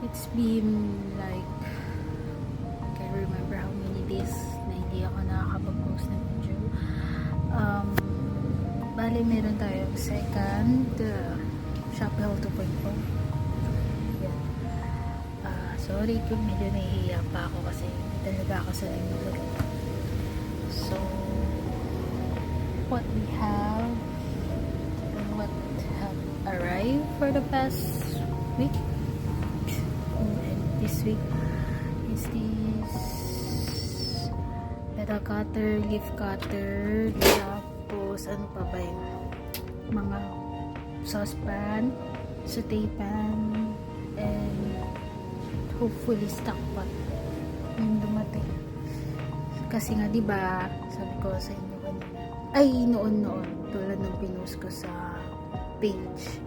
It's been like, I can't remember how many days na hindi ako nakakapag-post ng video. Bali meron tayong second Shopee Haul 2.0. Yan. Sorry kung medyo nahihiya pa ako kasi hindi talaga ako sa nag. So, what we have and what have arrived for the past week and this week is this metal cutter, leaf cutter, tapos ano pa ba yun, mga saucepan, saute pan, and hopefully stock pot yung dumating. Kasi nga diba sabi ko sa inyo kanina, ay noon tulad ng pinost ko sa page,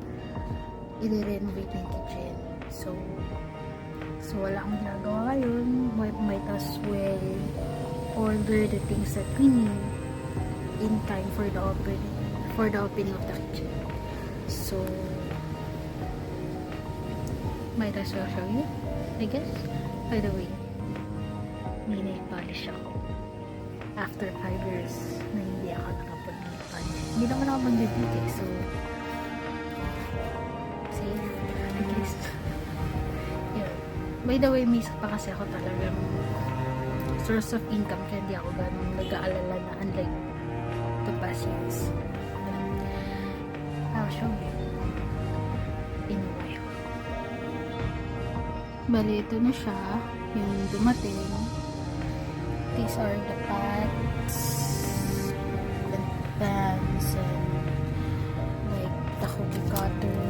i-renovate ng kitchen. So wala akong ginagawa ngayon. Might as well order the things that we need in time for the opening of the kitchen. So might as well show you, I guess. By the way, may nail polish ako after 5 years na hindi ako nakapag-nail polish. Hindi naman ako mag-debut so see, at least yeah. By the way, may isa pa kasi ako talagang source of income kaya hindi ako ganun nag-aalala na unlike the past years. I'll show you in a while. Bali, ito na siya yung dumating. These are the pads and pans and like the cookie cutter,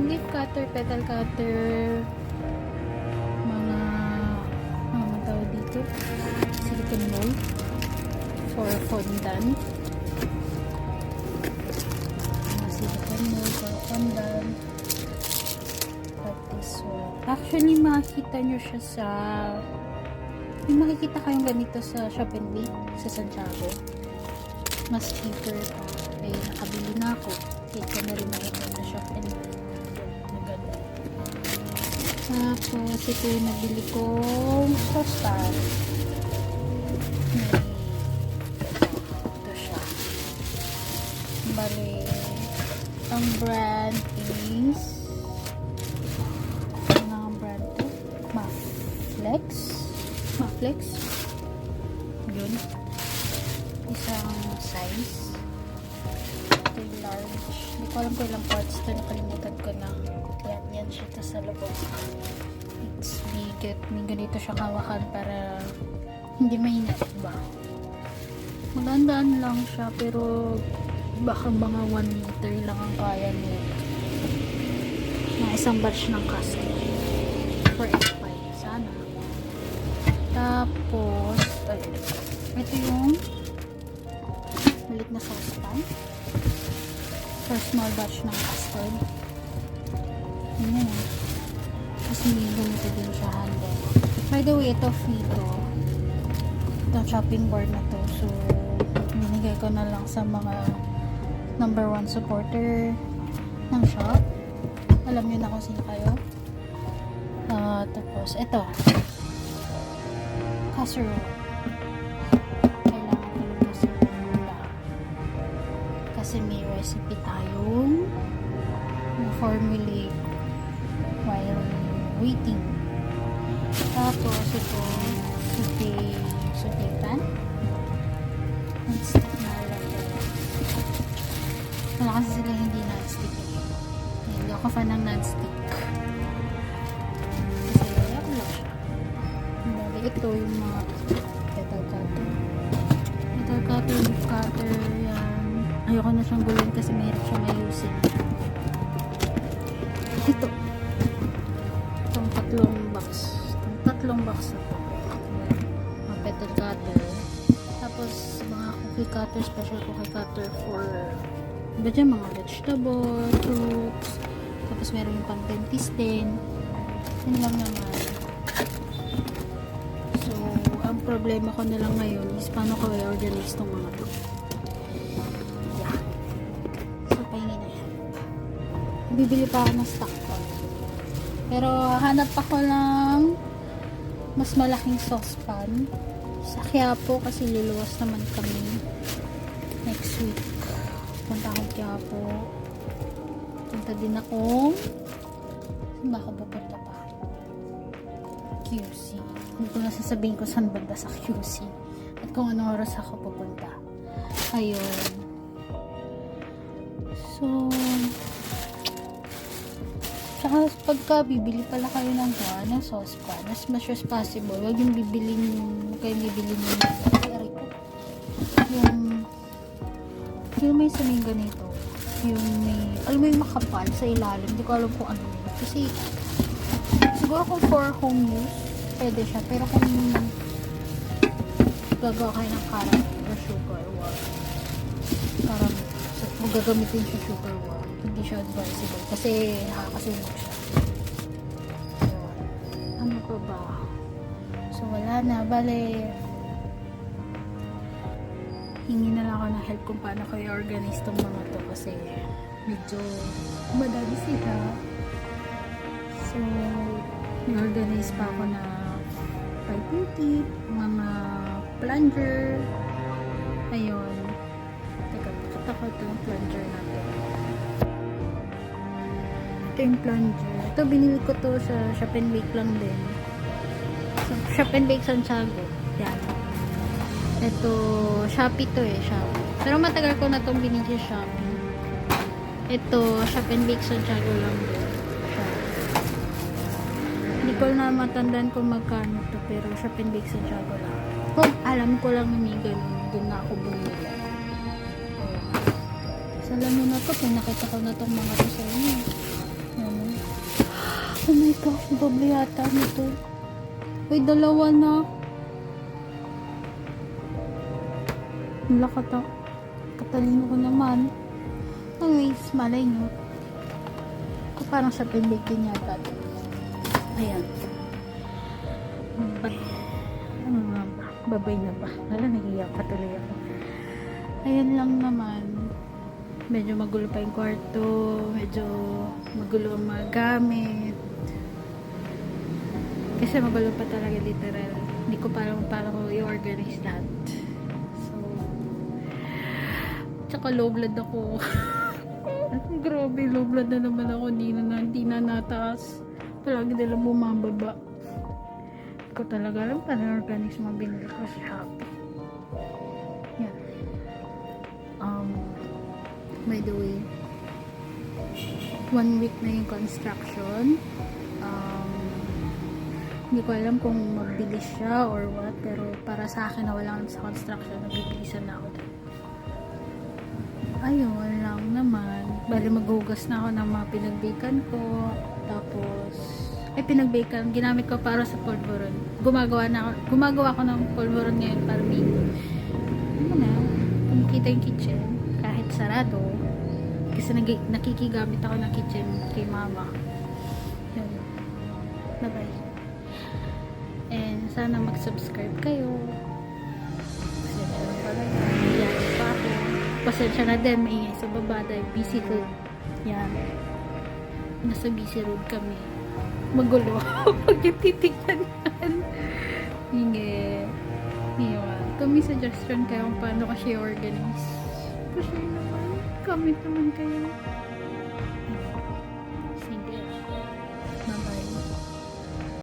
leaf cutter, petal cutter, mga tawag dito, silicone mold for fondant, silicone mold for fondant. But this one, actually makikita nyo siya sa, may makikita kayong ganito sa Shop and Bake sa Santiago. Mas cheaper pa. Eh, nakabili na ako. Kaya ko na rin nakita sa Shop and Bake. Maganda. Tapos, ito yung nabili kong saucepan. Ito siya. Bale, ang brand is Maflex. Yun. Isang size. Ito yung large. Hindi ko alam kung ilang parts ito. Nakalimutan ko na. Yan siya ito sa loob. It's big. May ganito siya kawakan para hindi mahina. Diba? Magandaan lang siya pero baka mga 1 liter lang ang kaya niya. Mga isang batch ng custard. For F5. Sana. Tapos, ito yung malit na saucepan for small batch ng custard. Ayan. Tapos may ganito din siya handle. By the way, ito free to. Itong chopping board na to. So, binigay ko na lang sa mga number 1 supporter ng shop. Alam nyo na kung sino kayo. Tapos, ito. Casserole. Kailangan ko ng casserole kasi may recipe tayong na-formulate while waiting. Tapos ito saute pan non-stick na lang wala kasi sila hindi non-stick hindi ako fan ng non-stick ito yung mga petal cutter, leaf cutter, yan. Ayoko na siyang gulin kasi mahirap siyang ayusin. Ito. Itong tatlong box na ito. Mga petal cutter. Tapos, mga cookie cutter, special cookie cutter for iba dyan, mga vegetable, fruits. Tapos, meron yung pang dentist din. Yun lang naman. Problema ko na lang ngayon is paano ko i-organize itong mga to. Yeah. So, pahingi na yan. Bibili pa ako ng stock pot. Pero hanap ako ng mas malaking saucepan sa Quiapo kasi luluwas naman kami next week. Punta akong Quiapo. Punta din akong saan ba ako pupunta pa? QC. Hindi ko na sasabihin ko saan banda sa QC at kung anong oras ako pupunta. Ayun. So, saka pagka bibili pala kayo ng saucepan, as much as possible, huwag yung kayong bibilin yung may saming ganito. Yung may, alam mo yung makapal sa ilalim. Hindi ko alam kung ano yun. Kasi, siguro kung for home use, pwede siya. Pero kung gagawa kayo ng caramel or sugar or caramel, so, kung gagamitin siya sugar or hindi siya advisable. Kasi nakakasunog siya. So, ano pa ba? So, wala na. Bale, hingi na lang ako ng help kung paano ko i-organize tong mga to kasi medyo madami sila. So, i-organize pa ako na piping tip, mga plunger. Ayun. Teka, pakita ko ito yung plunger natin. Ito yung plunger. Ito, binili ko to sa Shop and Bake lang din. So, Shop and Bake Santiago. Yan. Ito, Shopee to Shopee. Pero matagal ko na itong binili sa Shopee. Ito, Shop and Bake Santiago lang din. Hindi ko na matandaan kung magkano to, pero Shop and Bake Santiago lang. Kung alam ko lang na may ganun, doon na ako bumili. Sa lamin na to, pinakita ko na itong mga to sa inyo. Oh my gosh, doble yata nito. Uy, dalawa na. Lakata. Katalino ko naman. Anyways, malay nyo. Parang sa pindig din yata. Ayan. Ano nga ba? Babay na ba? Wala, nagiyak pa tuloy ako. Ayan lang naman. Medyo magulo pa yung kwarto. Medyo magulo ang mga gamit. Kasi magulo pa talaga literal. Hindi ko parang ko i-organize lahat. Tsaka low blood ako. Grabe, low blood na naman ako. Hindi na nataas. Palagi nila bumababa. Hindi ko talaga alam paano organize mga binili ko sa Shopee. Yan. By the way, 1 week na yung construction. Hindi ko alam kung magbilis siya or what. Pero para sa akin na wala sa construction, nabibilisan na ako dun. Ayun lang naman. Bali maghugas na ako ng mga pinagbakean ko. Tapos, pinagbakean. Ginamit ko para sa polvoron. Gumagawa ko ng polvoron ngayon para may, ano na, kumikita yung kitchen. Kahit sarado. Kasi nakikigamit ako ng kitchen kay mama. Yun. Bye-bye. And sana mag-subscribe kayo. Pasensya na pala. Yan pa ako. Pasensya na din, maingay sa baba dahil busy road. Yan. Nasa busy road kami. Magulo. Pag titignan yan. Hingi. Yun. Kung may suggestion kayo kung paano kasi organize. Kasi naman, comment naman kayo.